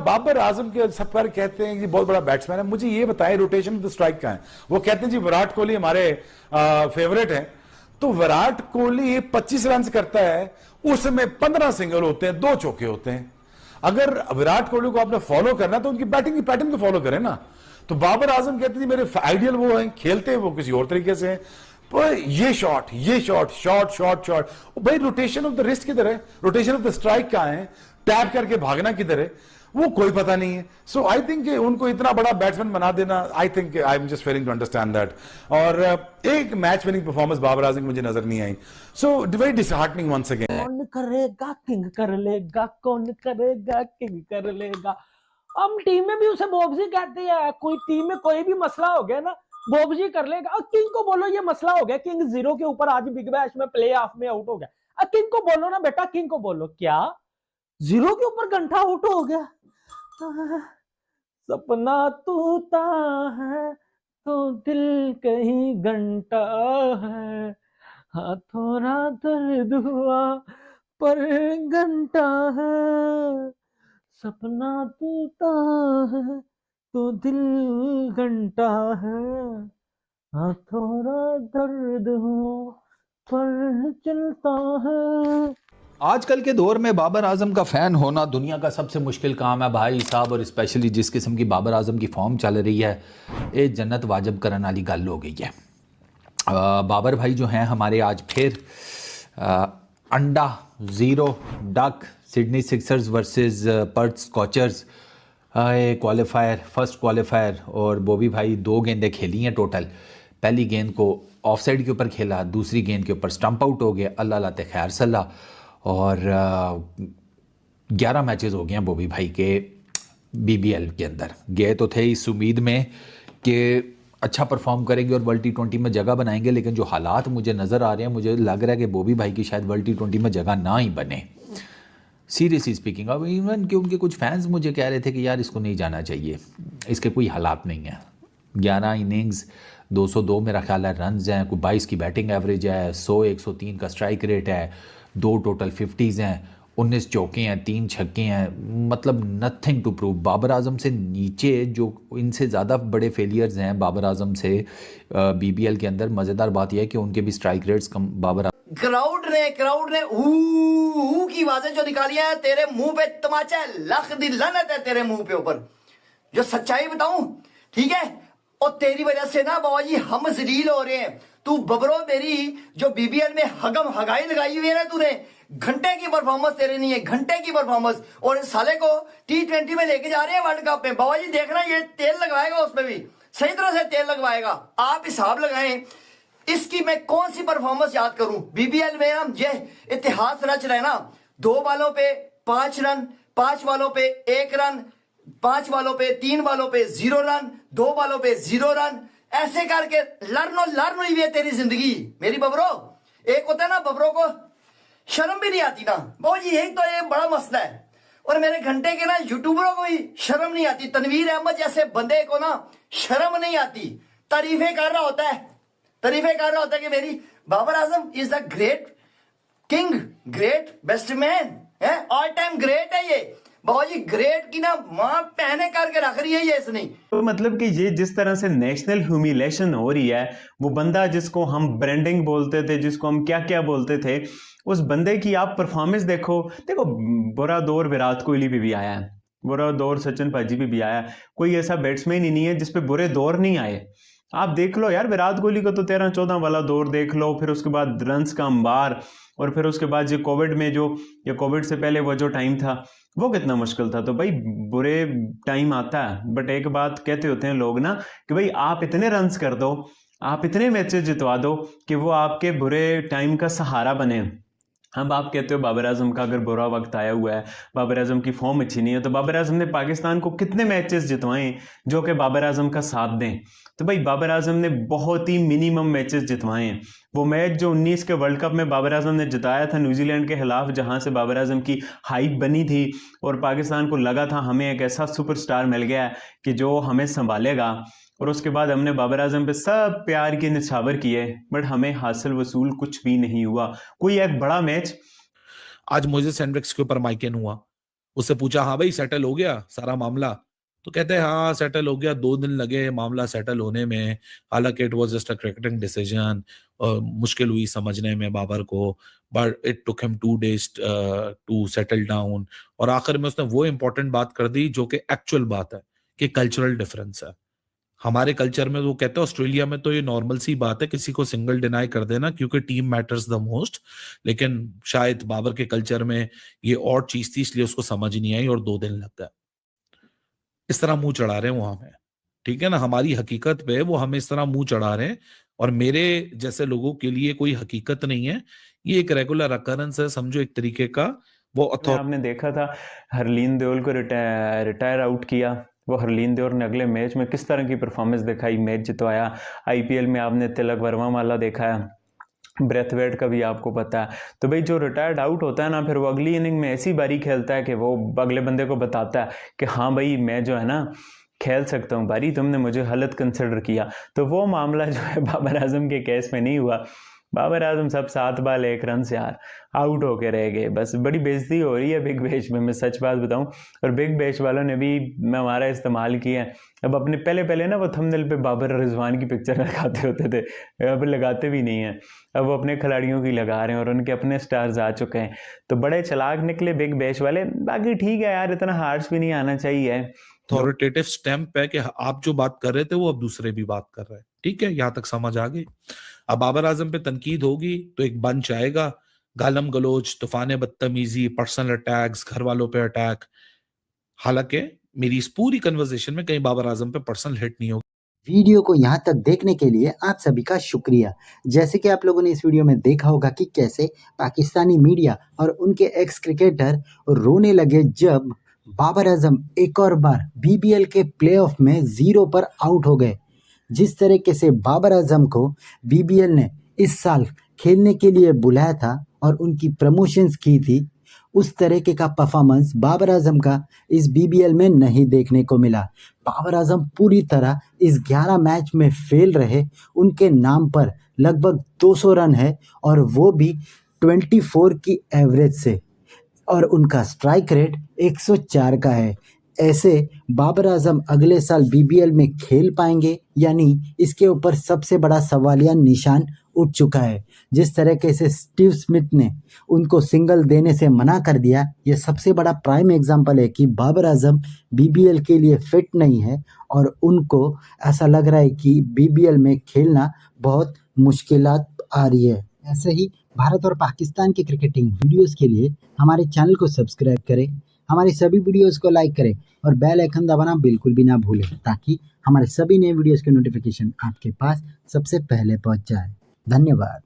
बाबर आजम के सब पर कहते हैं कि बहुत बड़ा बैट्समैन है, मुझे ये बताएं रोटेशन ऑफ द स्ट्राइक का है। वो कहते हैं जी विराट कोहली हमारे फेवरेट है, तो विराट कोहली 25 रन करता है, उस समय 15 सिंगल होते हैं, 2 चौके होते हैं। अगर विराट कोहली को आपने फॉलो करना तो उनकी बैटिंग की पैटर्न को फॉलो करें ना। तो बाबर आजम कहते हैं मेरे आइडियल वो हैं, खेलते हैं वो किसी और तरीके से हैं, पर ये शॉट भाई रोटेशन ऑफ द रिस्ट किधर है, रोटेशन ऑफ द स्ट्राइक कहां है, टैप करके भागना किधर है, वो कोई पता नहीं है। सो आई थिंक उनको इतना बड़ा बैट्समैन बना देना, I think I am just failing to understand that. और एक match winning performance Babar Azam मुझे नजर नहीं आई। So very disheartening once again. कौन करेगा किंग कर लेगा, कौन करेगा किंग कर लेगा। हम टीम में भी उसे बॉब्जी कहते हैं, कोई टीम में कोई भी मसला हो गया ना बॉब्जी कर लेगा। और किंग को बोलो ये मसला हो गया, किंग 0 के ऊपर आज बिग बैश में प्ले ऑफ में आउट हो गया। किंग को बोलो ना बेटा, किंग को बोलो क्या 0 के ऊपर घंटा आउट हो गया। सपना टूटा है तो दिल कहीं घंटा है, हाँ थोड़ा दर्द हुआ पर घंटा है। सपना टूटा है तो दिल घंटा है, हाँ थोड़ा दर्द हुआ पर चलता है। आजकल के दौर में बाबर आजम का फ़ैन होना दुनिया का सबसे मुश्किल काम है भाई साहब, और स्पेशली जिस किस्म की बाबर आजम की फॉर्म चल रही है, ये जन्नत वाजिब करने वाली गल हो गई है। बाबर भाई जो हैं हमारे आज फिर अंडा 0 duck Sydney Sixers versus Perth scorchers qualifier, first qualifier, और बॉबी भाई 2 गेंदें खेली हैं टोटल। पहली गेंद को ऑफ साइड के ऊपर खेला, दूसरी गेंद के ऊपर स्टंप आउट हो गया, अल्लाह लाते खैर सल्ला। और 11 मैचेस हो गए हैं बॉबी भाई के BBL के अंदर। गए तो थे इस उम्मीद में कि अच्छा परफॉर्म करेंगे और वर्ल्ड T20 में जगह बनाएंगे, लेकिन जो हालात मुझे नज़र आ रहे हैं, मुझे लग रहा है कि बॉबी भाई की शायद वर्ल्ड T20 में जगह ना ही बने, सीरियसली स्पीकिंग। अब इवन कि उनके कुछ फैंस मुझे कह रहे थे कि यार इसको नहीं जाना चाहिए, इसके कोई हालात नहीं है। 11 इनिंग्स 202 मेरा ख्याल है रन्स हैं, कोई 22 की बैटिंग एवरेज है, 100-103 का स्ट्राइक रेट है, 2 टोटल 50s हैं, 19 चौके हैं, 3 छक्के हैं, मतलब nothing to prove. Babar Azam से नीचे जो इनसे ज़्यादा बड़े फेलियर्स हैं बाबर आजम से BBL के अंदर। मज़ेदार बात यह है कि उनके भी स्ट्राइक रेट्स कम बाबर। क्राउड ने ऊ की आवाजें जो निकाली है, तेरे मुंह पे तमाचा है, लख दी लनत है तेरे मुंह पे ऊपर। जो सच्चाई बताऊं, ठीक है, और तेरी वजह से ना बाबा जी हम जलील हो रहे हैं। तू बबरो मेरी जो BBL में हगम हगाई लगाई हुई है ना तूने, घंटे की परफॉर्मेंस तेरे नहीं है, घंटे की परफॉर्मेंस। और इस साले को T20 में लेके जा रहे हैं वर्ल्ड कप में। बाबा जी देखना ये तेल लगवाएगा, उसमें भी सही तरह से तेल लगवाएगा। आप हिसाब लगाएं इसकी मैं कौन सी परफॉर्मेंस याद करूं। BBL में हम ये इतिहास रच रहे ना, 2 बालों पे 5 रन, 5 बालों पे 1 रन, 5 बालों पे 3 बालों पे 0 रन, 2 बालों पे 0 रन, ऐसे करके लर्न हुई है तेरी जिंदगी मेरी बबरो। एक होता है ना बबरो को शर्म भी नहीं आती ना, बहुत यही तो ये बड़ा मसला है। और मेरे घंटे के ना यूट्यूबरों को ही शर्म नहीं आती, तनवीर अहमद जैसे बंदे को ना शर्म नहीं आती, तारीफें कर रहा होता है कि मेरी Babar Azam is the great king, great best man है, ऑल टाइम ग्रेट है ये। बाबा जी ग्रेट की ना मां पहने करके रख रही है ये इसने। तो मतलब कि ये जिस तरह से नेशनल ह्यूमिलेशन हो रही है, वो बंदा जिसको हम ब्रांडिंग बोलते थे, जिसको हम क्या क्या बोलते थे, उस बंदे की आप परफॉर्मेंस देखो। बुरा दौर विराट कोहली पे भी आया है, बुरा दौर सचिन पाजी पे भी आया है, कोई ऐसा बैट्समैन ही नहीं है जिसपे बुरे दौर नहीं आए। आप देख लो यार, विराट कोहली को तो 13-14 वाला दौर देख लो, फिर उसके बाद रन्स का अंबार, और फिर उसके बाद ये कोविड में जो, या कोविड से पहले वो जो टाइम था वो कितना मुश्किल था। तो भाई बुरे टाइम आता है, बट एक बात कहते होते हैं लोग ना कि भाई आप इतने रन्स कर दो, आप इतने मैचेस जितवा दो कि वो आपके बुरे टाइम का सहारा बने। अब आप कहते हो बाबर आजम का अगर बुरा वक्त आया हुआ है, बाबर आजम की फॉर्म अच्छी नहीं है, तो बाबर आजम ने पाकिस्तान को कितने मैचेस जितवाए जो कि बाबर आजम का साथ दें। तो भाई बाबर आजम ने बहुत ही मिनिमम मैचेस जितवाए हैं। वो मैच जो 19 के वर्ल्ड कप में बाबर आजम ने जिताया था न्यूजीलैंड के खिलाफ, जहां से बाबर आजम की हाइप बनी थी और पाकिस्तान को लगा था हमें एक ऐसा सुपरस्टार मिल गया है कि जो हमें संभालेगा, और उसके बाद हमने बाबर आजम पे सब प्यार के निछावर किए, बट हमें हासिल वसूल कुछ भी नहीं हुआ, कोई एक बड़ा मैच। आज मोजेस हेंड्रिक्स के ऊपर माइकेन हुआ, उससे पूछा हाँ भाई सेटल हो गया सारा मामला, तो कहते हैं हाँ सेटल हो गया, 2 दिन लगे मामला सेटल होने में, हालांकि it was just a cricketing decision, मुश्किल हुई समझने में बाबर को, but it took him 2 days to settle down. और आखिर में उसने वो इंपॉर्टेंट बात कर दी जो कि एक्चुअल बात है कि कल्चरल डिफरेंस है। हमारे कल्चर में वो कहते हैं ऑस्ट्रेलिया में तो ये नॉर्मल सी बात है किसी को सिंगल डिनाई कर देना क्योंकि टीम मैटर्स द मोस्ट, लेकिन शायद बाबर के कल्चर में ये और चीज थी इसलिए उसको समझ नहीं आई और 2 दिन लग गए। इस तरह मुंह चढ़ा रहे हैं वो हमें, ठीक है ना, हमारी हकीकत पे वो हमें इस तरह मुंह चढ़ा रहे हैं, और मेरे जैसे लोगों के लिए कोई हकीकत नहीं है, ये एक रेगुलर अकरेंस है, समझो एक तरीके का वो आपने देखा था हरलीन देओल को रिटायर आउट किया, वो हरलीन देओल ने अगले मैच में किस तरह की परफॉर्मेंस दिखाई, मैच जितवाया। आईपीएल में आपने तिलक वर्मा वाला देखा है, ब्रेथवेट का भी आपको पता है। तो भाई जो रिटायर्ड आउट होता है ना, फिर वो अगली इनिंग में ऐसी बारी खेलता है कि वो अगले बंदे को बताता है कि हाँ भाई मैं जो है ना खेल सकता हूँ बारी, तुमने मुझे गलत कंसिडर किया। तो वो मामला जो है बाबर आजम के केस में नहीं हुआ। बाबर आजम सब 7 बॉल 1 रन से यार आउट होके रह गए। बस बड़ी बेइज्जती हो रही है बिग बैश में, मैं सच बात बताऊं। और बिग बैश वालों ने भी हमारा इस्तेमाल किया है। अब अपने पहले ना वो थंबनेल पे बाबर रिजवान की पिक्चर लगाते होते थे, अब लगाते भी नहीं है, अब वो अपने खिलाड़ियों की लगा रहे हैं और उनके अपने स्टार्स आ चुके हैं। तो बड़े चालाक निकले बिग बैश वाले। बाकी ठीक है यार, इतना हार्श भी नहीं आना चाहिए। अथॉरिटेटिव स्टैंप है कि आप जो बात कर रहे थे वो अब दूसरे भी बात कर रहे हैं, ठीक है, यहां तक समझ आ गई। अब बाबर आजम पे तनकीद होगी तो एक बंच आएगा, गालम गलोच, तूफान बदतमीजी, पर्सनल अटैक्स, घर वालों पे अटैक। हालांकि मेरी इस पूरी कन्वर्सेशन में कहीं बाबर आजम पे पर्सनल हिट नहीं होगी। वीडियो को यहाँ तक देखने के लिए आप सभी का शुक्रिया। जैसे कि आप लोगों ने इस वीडियो में देखा होगा कि कैसे पाकिस्तानी मीडिया और उनके एक्स क्रिकेटर रोने लगे जब बाबर आजम एक और बार बीबीएल के प्लेऑफ में 0 पर आउट हो गए। जिस तरीके से बाबर आजम को बीबीएल ने इस साल खेलने के लिए बुलाया था और उनकी प्रमोशंस की थी, उस तरीके का परफॉर्मेंस बाबर आजम का इस बीबीएल में नहीं देखने को मिला। बाबर आजम पूरी तरह इस 11 मैच में फेल रहे। उनके नाम पर लगभग 200 रन है और वो भी 24 की एवरेज से, और उनका स्ट्राइक रेट 104 का है। ऐसे बाबर आजम अगले साल बीबीएल में खेल पाएंगे यानी इसके ऊपर सबसे बड़ा सवालिया निशान उठ चुका है। जिस तरीके से स्टीव स्मिथ ने उनको सिंगल देने से मना कर दिया, ये सबसे बड़ा प्राइम एग्जांपल है कि बाबर आजम बीबीएल के लिए फिट नहीं है और उनको ऐसा लग रहा है कि बीबीएल में खेलना बहुत मुश्किलात आ रही है। ऐसे ही भारत और पाकिस्तान के क्रिकेटिंग वीडियोस के लिए हमारे चैनल को सब्सक्राइब करें, हमारे सभी वीडियोस को लाइक करें और बेल आइकन दबाना बिल्कुल भी ना भूलें ताकि हमारे सभी नए वीडियोस के नोटिफिकेशन आपके पास सबसे पहले पहुंच जाए। धन्यवाद।